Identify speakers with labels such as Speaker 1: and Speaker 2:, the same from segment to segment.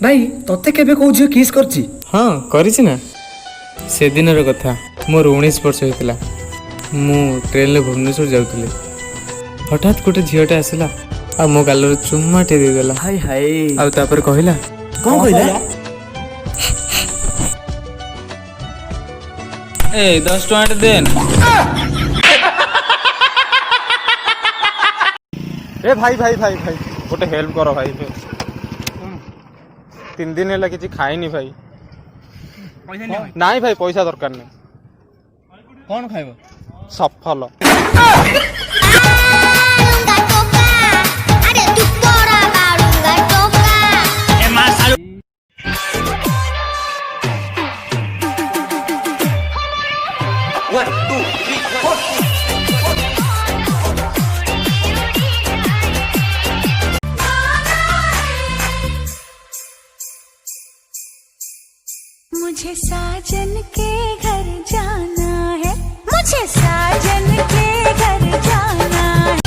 Speaker 1: भाई तते केबे को झियो किस करछि?
Speaker 2: हाँ करिछि ना से दिनर कथा मोर 19 वर्ष होइतिला मु ट्रेन ले भुवनेश्वर जाउतिले हठात गोटे झीलटे आसला आ मो गालर चुम्माटे दे देला
Speaker 1: हाय हाय
Speaker 2: आ तापर कहला
Speaker 1: कौन कहला?
Speaker 2: ए 10 टଙ୍କା देन
Speaker 3: ए भाई भाई भाई भाई गोटे हेल्प करो भाई 3 दिन है किसी खाइनी भाई नहीं भाई पैसा दरकार नहीं
Speaker 1: कौन खाइबो?
Speaker 3: सफल
Speaker 4: मुझे साजन के घर जाना है, मुझे साजन के घर जाना है।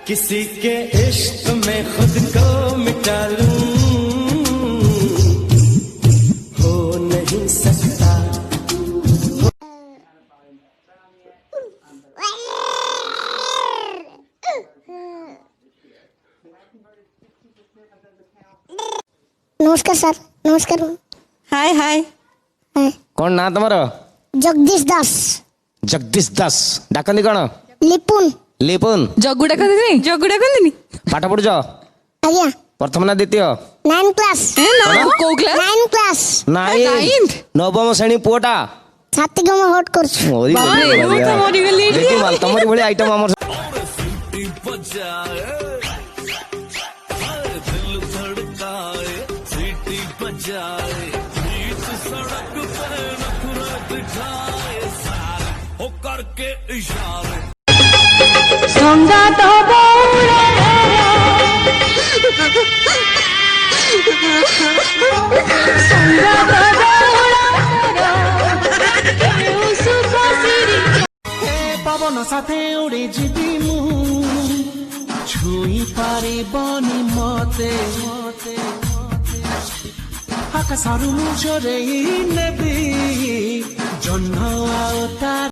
Speaker 5: किसी के इश्क में खुद को मिटा लूं हो नहीं सकता।
Speaker 6: नमस्कार सर। नमस्कार।
Speaker 7: हाय हाय
Speaker 6: हाय।
Speaker 8: कौन ना तुम्हारा?
Speaker 6: जगदीश दास।
Speaker 8: जगदीश दास डाकनी कौन?
Speaker 6: लिपुन।
Speaker 8: लिपुन
Speaker 7: जग्गू डाकनी जग्गू डाकनी
Speaker 8: पाठ पढ़ुच?
Speaker 6: आज्ञा।
Speaker 8: प्रथम ना द्वितीय?
Speaker 6: 9 क्लास।
Speaker 7: को क्लास?
Speaker 6: 9 क्लास।
Speaker 8: नाइन नवम श्रेणी पुओटा
Speaker 6: सात्विक में हट करछु।
Speaker 8: मोरी
Speaker 7: मरी
Speaker 8: देखि माल तमरी भली आइटम हमर
Speaker 4: संगात
Speaker 5: पवन साथे उड़े जीवी मु छुई पारे बनी मते आकाशरू झरे नेबी जह्न आउ तार